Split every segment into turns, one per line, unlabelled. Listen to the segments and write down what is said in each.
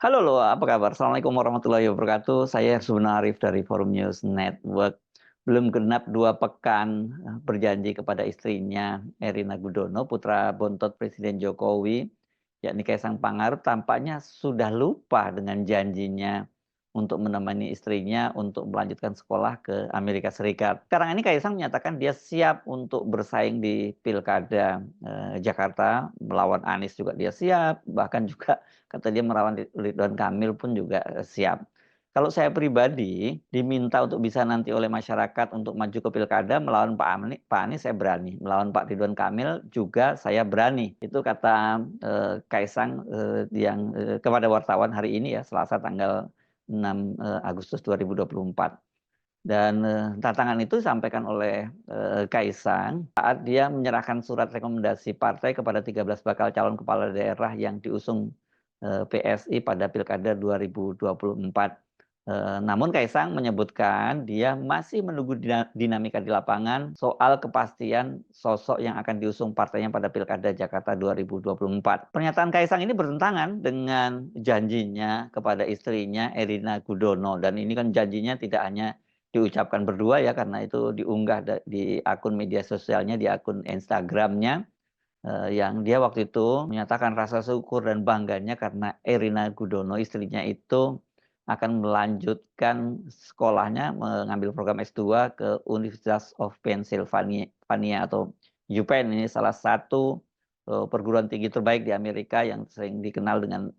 Halo loh, apa kabar? Assalamualaikum warahmatullahi wabarakatuh. Saya Sunan Arif dari Forum News Network. Belum genap 2 pekan berjanji kepada istrinya Erina Gudono, putra bontot Presiden Jokowi, yakni Kaisang Pangarep, tampaknya sudah lupa dengan janjinya untuk menemani istrinya untuk melanjutkan sekolah ke Amerika Serikat. Sekarang ini Kaisang menyatakan dia siap untuk bersaing di Pilkada Jakarta, melawan Anies juga dia siap, bahkan juga kata dia melawan Ridwan Kamil pun juga siap. Kalau saya pribadi diminta untuk bisa nanti oleh masyarakat untuk maju ke pilkada melawan Pak Anies saya berani, melawan Pak Ridwan Kamil juga saya berani. Itu kata Kaisang yang kepada wartawan hari ini ya, Selasa tanggal 6 Agustus 2024. Dan tantangan itu disampaikan oleh Kaisang saat dia menyerahkan surat rekomendasi partai kepada 13 bakal calon kepala daerah yang diusung PSI pada Pilkada 2024. Namun Kaisang menyebutkan dia masih menunggu dinamika di lapangan soal kepastian sosok yang akan diusung partainya pada Pilkada Jakarta 2024. Pernyataan Kaisang ini bertentangan dengan janjinya kepada istrinya Erina Gudono, dan ini kan janjinya tidak hanya diucapkan berdua ya, karena itu diunggah di akun media sosialnya, di akun Instagramnya, yang dia waktu itu menyatakan rasa syukur dan bangganya karena Erina Gudono istrinya itu akan melanjutkan sekolahnya mengambil program S2 ke University of Pennsylvania atau UPenn. Ini salah satu perguruan tinggi terbaik di Amerika yang sering dikenal dengan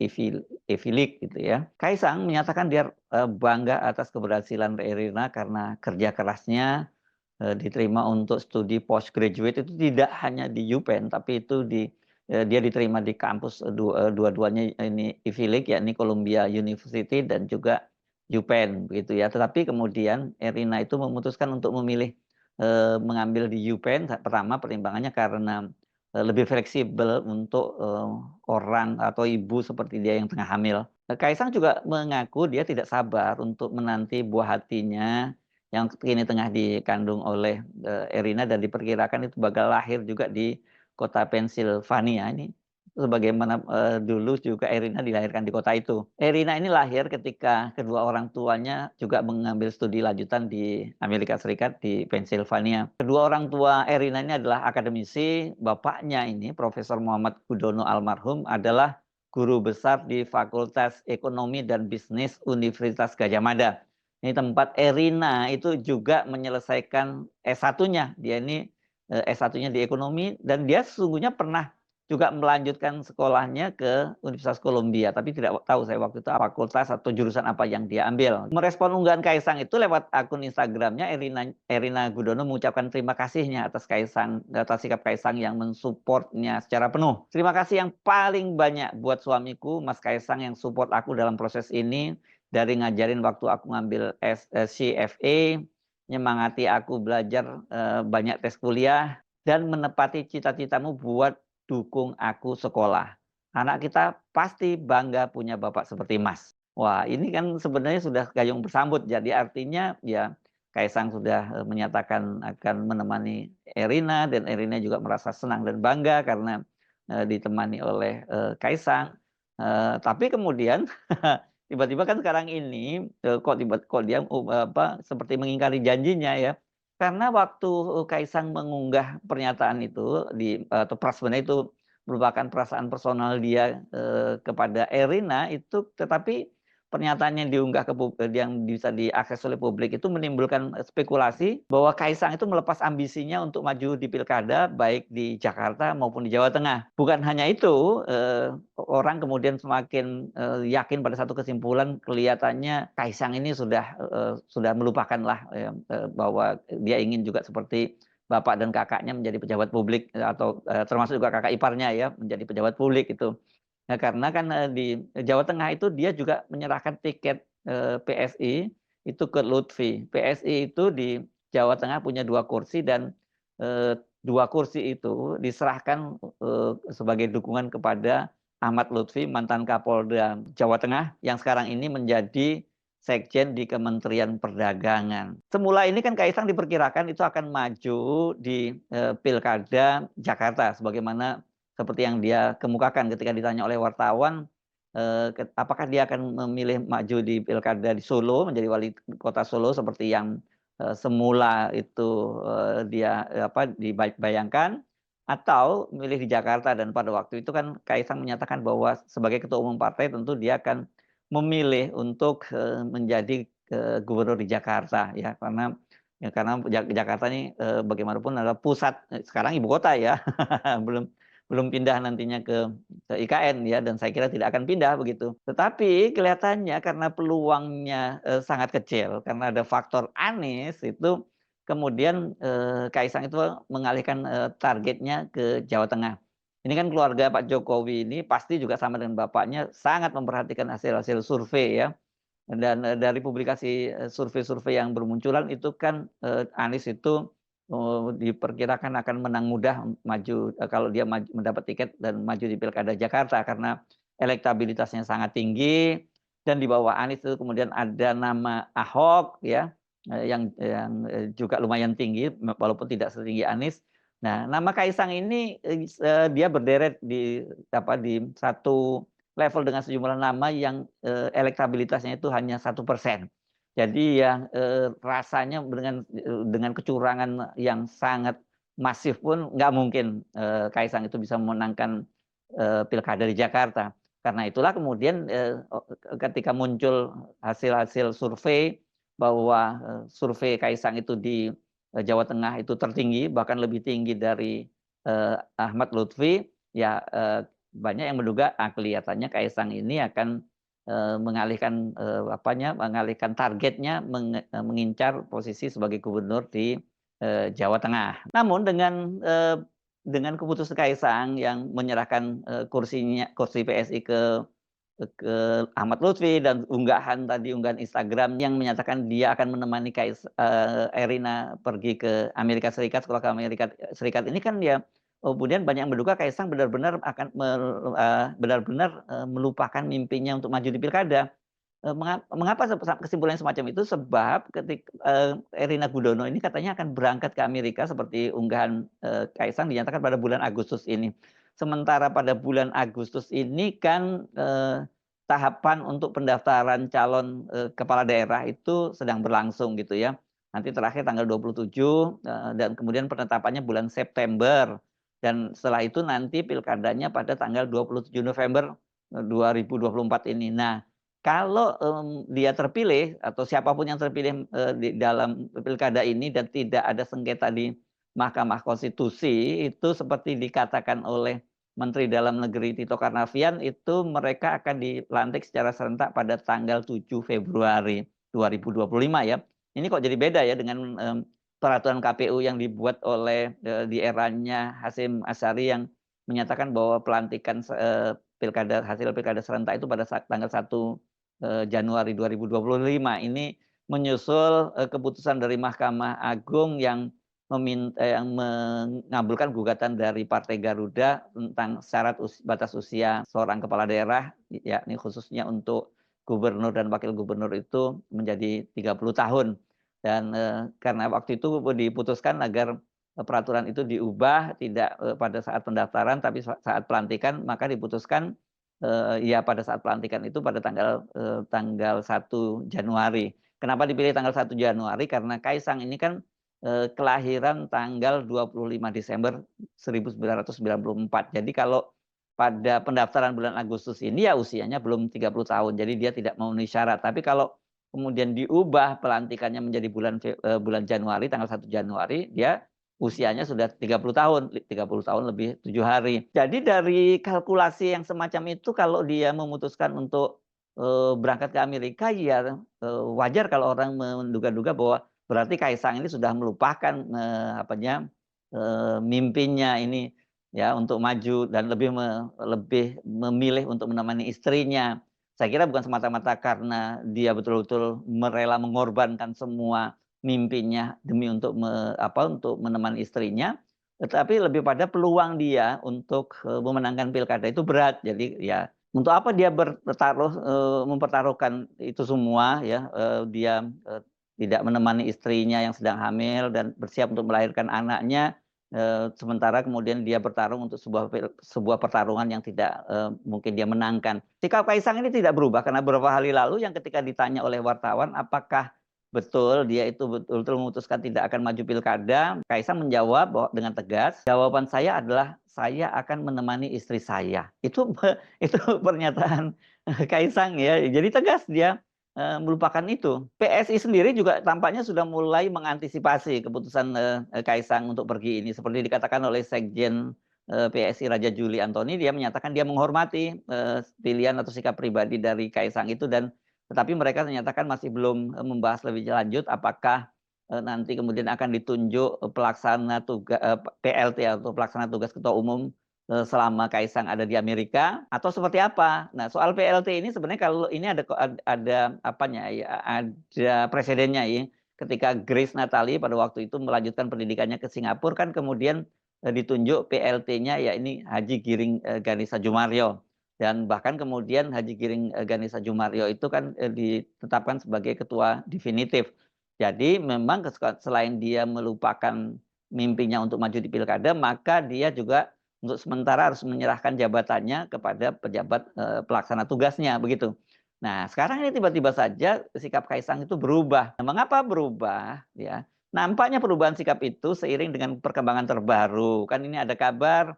Ivy League gitu ya. Kaisang menyatakan dia bangga atas keberhasilan Erina karena kerja kerasnya diterima untuk studi postgraduate itu tidak hanya di UPenn, tapi itu dia diterima di kampus dua-duanya ini Ivy League, yakni Columbia University dan juga UPenn begitu ya. Tetapi kemudian Erina itu memutuskan untuk memilih mengambil di UPenn. Pertama pertimbangannya karena lebih fleksibel untuk orang atau ibu seperti dia yang tengah hamil. Kaisang juga mengaku dia tidak sabar untuk menanti buah hatinya yang kini tengah dikandung oleh Erina, dan diperkirakan itu bakal lahir juga di kota Pennsylvania ini. Sebagaimana dulu juga Erina dilahirkan di kota itu. Erina ini lahir ketika kedua orang tuanya juga mengambil studi lanjutan di Amerika Serikat di Pennsylvania. Kedua orang tua Erina ini adalah akademisi. Bapaknya ini Profesor Muhammad Gudono almarhum adalah guru besar di Fakultas Ekonomi dan Bisnis Universitas Gadjah Mada. Ini tempat Erina itu juga menyelesaikan S1-nya. Dia ini S1-nya di ekonomi, dan dia sesungguhnya pernah juga melanjutkan sekolahnya ke Universitas Columbia, tapi tidak tahu saya waktu itu fakultas atau jurusan apa yang dia ambil. Merespon unggahan Kaisang itu lewat akun Instagramnya, Erina Gudono mengucapkan terima kasihnya atas sikap Kaisang yang mensupportnya secara penuh. Terima kasih yang paling banyak buat suamiku, Mas Kaisang, yang support aku dalam proses ini. Dari ngajarin waktu aku ngambil CFA, nyemangati aku belajar banyak tes kuliah, dan menepati cita-citamu buat dukung aku sekolah. Anak kita pasti bangga punya bapak seperti Mas. Wah, ini kan sebenarnya sudah gayung bersambut. Jadi artinya ya Kaisang sudah menyatakan akan menemani Erina, dan Erina juga merasa senang dan bangga karena ditemani oleh Kaisang. Tapi kemudian tiba-tiba kan sekarang ini kok dia seperti mengingkari janjinya ya. Karena waktu Kaisang mengunggah pernyataan itu atau sebenarnya itu merupakan perasaan personal dia kepada Erina itu, tetapi pernyataan yang diunggah yang bisa diakses oleh publik itu menimbulkan spekulasi bahwa Kaisang itu melepas ambisinya untuk maju di pilkada baik di Jakarta maupun di Jawa Tengah. Bukan hanya itu, orang kemudian semakin yakin pada satu kesimpulan, kelihatannya Kaisang ini sudah melupakanlah bahwa dia ingin juga seperti bapak dan kakaknya menjadi pejabat publik, atau termasuk juga kakak iparnya ya menjadi pejabat publik itu. Nah, karena kan di Jawa Tengah itu dia juga menyerahkan tiket PSI itu ke Lutfi. PSI itu di Jawa Tengah punya 2 kursi, dan 2 kursi itu diserahkan sebagai dukungan kepada Ahmad Lutfi, mantan Kapolda Jawa Tengah, yang sekarang ini menjadi Sekjen di Kementerian Perdagangan. Semula ini kan Kaisang diperkirakan itu akan maju di Pilkada Jakarta, sebagaimana seperti yang dia kemukakan ketika ditanya oleh wartawan, apakah dia akan memilih maju di pilkada di Solo, menjadi wali kota Solo seperti yang, semula itu, dia, dibayangkan, atau milih di Jakarta. Dan pada waktu itu kan Kaisang menyatakan bahwa sebagai ketua umum partai tentu dia akan memilih untuk, menjadi, gubernur di Jakarta ya, karena Jakarta ini, bagaimanapun adalah pusat, sekarang ibu kota ya, belum belum pindah nantinya ke IKN ya, dan saya kira tidak akan pindah begitu. Tetapi kelihatannya karena peluangnya, sangat kecil, karena ada faktor Anies itu kemudian, Kaisang itu mengalihkan, targetnya ke Jawa Tengah. Ini kan keluarga Pak Jokowi ini pasti juga sama dengan bapaknya sangat memperhatikan hasil-hasil survei ya. Dan, dari publikasi, survei-survei yang bermunculan itu kan, Anies itu, diperkirakan akan menang mudah maju, kalau dia mendapat tiket dan maju di pilkada Jakarta karena elektabilitasnya sangat tinggi, dan di bawah Anies itu kemudian ada nama Ahok ya, yang juga lumayan tinggi walaupun tidak setinggi Anies. Nah, nama Kaisang ini, dia berderet di satu level dengan sejumlah nama yang, elektabilitasnya itu hanya 1%. Jadi yang, rasanya dengan kecurangan yang sangat masif pun nggak mungkin, Kaisang itu bisa memenangkan, pilkada di Jakarta. Karena itulah kemudian, ketika muncul hasil-hasil survei bahwa, survei Kaisang itu di, Jawa Tengah itu tertinggi, bahkan lebih tinggi dari, Ahmad Lutfi, ya, banyak yang menduga, kelihatannya Kaisang ini akan, mengalihkan targetnya mengincar posisi sebagai gubernur di, Jawa Tengah. Namun dengan keputusan Kaisang yang menyerahkan, kursi PSI ke Ahmad Lutfi dan unggahan Instagram yang menyatakan dia akan menemani Erina pergi ke Amerika Serikat, sekolah ke Amerika Serikat ini kan ya, kemudian banyak yang menduga Kaisang benar-benar akan benar-benar, melupakan mimpinya untuk maju di pilkada. Mengapa kesimpulan semacam itu? Sebab Erina Gudono ini katanya akan berangkat ke Amerika seperti unggahan, Kaisang dinyatakan pada bulan Agustus ini. Sementara pada bulan Agustus ini kan, tahapan untuk pendaftaran calon, kepala daerah itu sedang berlangsung gitu ya. Nanti terakhir tanggal 27, dan kemudian penetapannya bulan September, dan setelah itu nanti pilkadanya pada tanggal 27 November, 2024 ini. Nah, kalau, dia terpilih atau siapapun yang terpilih, di dalam pilkada ini dan tidak ada sengketa di Mahkamah Konstitusi, itu seperti dikatakan oleh Menteri Dalam Negeri Tito Karnavian, itu mereka akan dilantik secara serentak pada tanggal 7 Februari 2025 ya. Ini kok jadi beda ya dengan, peraturan KPU yang dibuat oleh, di eranya Hasyim Asyari yang menyatakan bahwa pelantikan hasil pilkada serentak itu pada tanggal 1 Januari 2025. Ini menyusul, keputusan dari Mahkamah Agung yang mengabulkan gugatan dari Partai Garuda tentang syarat batas usia seorang kepala daerah, yakni khususnya untuk gubernur dan wakil gubernur itu menjadi 30 tahun. Dan, karena waktu itu diputuskan agar, peraturan itu diubah tidak, pada saat pendaftaran tapi saat pelantikan, maka diputuskan ya pada saat pelantikan itu pada tanggal 1 Januari. Kenapa dipilih tanggal 1 Januari? Karena Kaisang ini kan, kelahiran tanggal 25 Desember 1994. Jadi kalau pada pendaftaran bulan Agustus ini ya usianya belum 30 tahun, jadi dia tidak memenuhi syarat. Tapi kalau kemudian diubah pelantikannya menjadi bulan Januari, tanggal 1 Januari, dia usianya sudah 30 tahun, 30 tahun lebih 7 hari. Jadi dari kalkulasi yang semacam itu kalau dia memutuskan untuk, berangkat ke Amerika ya, wajar kalau orang menduga-duga bahwa berarti Kaisang ini sudah melupakan, mimpinya ini ya untuk maju dan lebih memilih untuk menemani istrinya. Saya kira bukan semata-mata karena dia betul-betul rela mengorbankan semua mimpinya demi untuk untuk menemani istrinya, tetapi lebih pada peluang dia untuk, memenangkan pilkada itu berat. Jadi ya untuk apa dia mempertaruhkan itu semua ya, dia, tidak menemani istrinya yang sedang hamil dan bersiap untuk melahirkan anaknya, sementara kemudian dia bertarung untuk sebuah pertarungan yang tidak, mungkin dia menangkan. Sikap Kaisang ini tidak berubah karena beberapa hari lalu yang ketika ditanya oleh wartawan apakah betul dia itu betul-betul memutuskan tidak akan maju pilkada, Kaisang menjawab bahwa dengan tegas, "Jawaban saya adalah saya akan menemani istri saya." Itu pernyataan Kaisang ya, jadi tegas dia. Melupakan itu. PSI sendiri juga tampaknya sudah mulai mengantisipasi keputusan, Kaisang untuk pergi ini. Seperti dikatakan oleh Sekjen, PSI Raja Juli Antoni, dia menyatakan dia menghormati, pilihan atau sikap pribadi dari Kaisang itu tetapi mereka menyatakan masih belum, membahas lebih lanjut apakah, nanti kemudian akan ditunjuk, PLT atau pelaksana tugas ketua umum selama Kaisang ada di Amerika atau seperti apa. Nah, soal PLT ini sebenarnya kalau ini ada apanya ya, ada presidennya ya. Ketika Grace Natali pada waktu itu melanjutkan pendidikannya ke Singapura kan kemudian, ditunjuk PLT-nya ya ini Haji Giring, Ganesa Jumaryo. Dan bahkan kemudian Haji Giring, Ganesa Jumaryo itu kan, ditetapkan sebagai ketua definitif. Jadi memang selain dia melupakan mimpinya untuk maju di pilkada, maka dia juga untuk sementara harus menyerahkan jabatannya kepada pejabat, pelaksana tugasnya, begitu. Nah, sekarang ini tiba-tiba saja sikap Kaisang itu berubah. Nah, mengapa berubah? Ya, nampaknya perubahan sikap itu seiring dengan perkembangan terbaru. Kan ini ada kabar,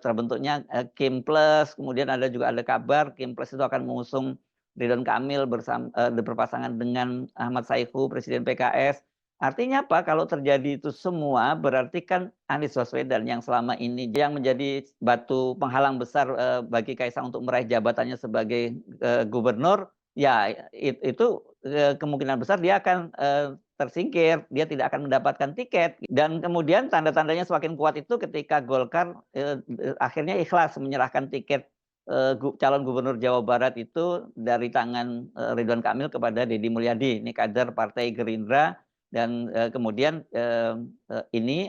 terbentuknya, Kim Plus, kemudian juga ada kabar Kim Plus itu akan mengusung Ridwan Kamil berpasangan dengan Ahmad Saiku, Presiden PKS. Artinya apa? Kalau terjadi itu semua berarti kan Anies Baswedan yang selama ini yang menjadi batu penghalang besar, bagi Kaisang untuk meraih jabatannya sebagai, gubernur, ya itu, kemungkinan besar dia akan, tersingkir, dia tidak akan mendapatkan tiket. Dan kemudian tanda-tandanya semakin kuat itu ketika Golkar, akhirnya ikhlas menyerahkan tiket, calon gubernur Jawa Barat itu dari tangan, Ridwan Kamil kepada Deddy Mulyadi, ini kader Partai Gerindra. Dan, kemudian, ini,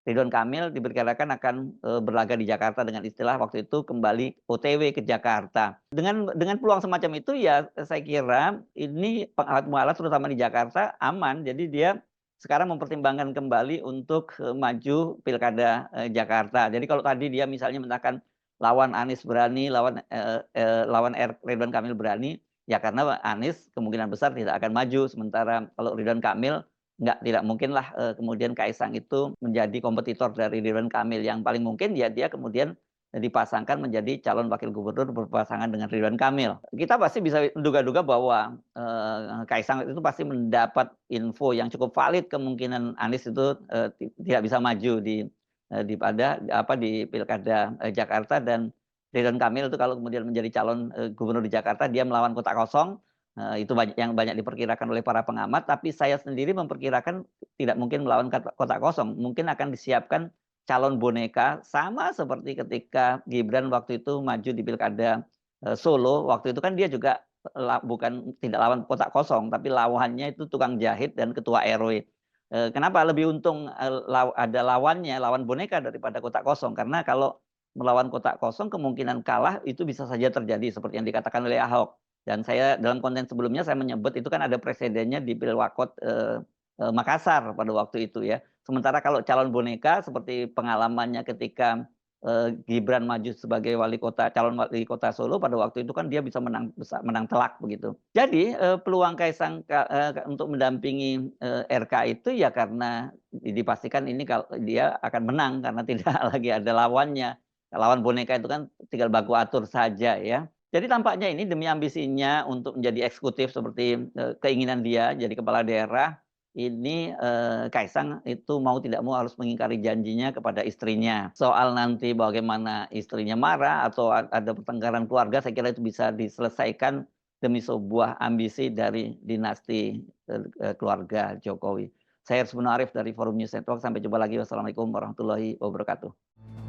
Ridwan Kamil diperkirakan akan, berlaga di Jakarta dengan istilah waktu itu kembali OTW ke Jakarta. Dengan peluang semacam itu ya saya kira ini alat mualaf terutama di Jakarta aman. Jadi dia sekarang mempertimbangkan kembali untuk, maju pilkada, Jakarta. Jadi kalau tadi dia misalnya mengatakan lawan Anies berani, lawan Ridwan Kamil berani, ya karena Anies kemungkinan besar tidak akan maju. Sementara kalau Ridwan Kamil tidak mungkinlah, kemudian Kaisang itu menjadi kompetitor dari Ridwan Kamil. Yang paling mungkin ya dia kemudian dipasangkan menjadi calon wakil gubernur berpasangan dengan Ridwan Kamil. Kita pasti bisa menduga-duga bahwa, Kaisang itu pasti mendapat info yang cukup valid kemungkinan Anies itu, tidak bisa maju di pilkada, Jakarta. Dan Ridwan Kamil itu kalau kemudian menjadi calon, gubernur di Jakarta dia melawan kota kosong. Itu banyak diperkirakan oleh para pengamat, tapi saya sendiri memperkirakan tidak mungkin melawan kota kosong, mungkin akan disiapkan calon boneka sama seperti ketika Gibran waktu itu maju di pilkada, Solo, waktu itu kan dia juga bukan tidak lawan kota kosong, tapi lawannya itu tukang jahit dan ketua RW. Kenapa lebih untung, ada lawannya, lawan boneka daripada kota kosong, karena kalau melawan kota kosong kemungkinan kalah itu bisa saja terjadi seperti yang dikatakan oleh Ahok. Dan saya dalam konten sebelumnya saya menyebut itu kan ada presidennya di Pilwakot, Makassar pada waktu itu ya. Sementara kalau calon boneka seperti pengalamannya ketika, Gibran maju sebagai calon wali kota Solo pada waktu itu kan dia bisa menang telak begitu. Jadi, peluang Kaisang untuk mendampingi, RK itu ya karena dipastikan ini kalau dia akan menang karena tidak lagi ada lawannya. Lawan boneka itu kan tinggal baku atur saja ya. Jadi tampaknya ini demi ambisinya untuk menjadi eksekutif seperti, keinginan dia jadi kepala daerah, ini, Kaisang itu mau tidak mau harus mengingkari janjinya kepada istrinya. Soal nanti bagaimana istrinya marah atau ada pertengkaran keluarga, saya kira itu bisa diselesaikan demi sebuah ambisi dari dinasti, keluarga Jokowi. Saya Arif dari Forum News Network, sampai jumpa lagi. Wassalamualaikum warahmatullahi wabarakatuh.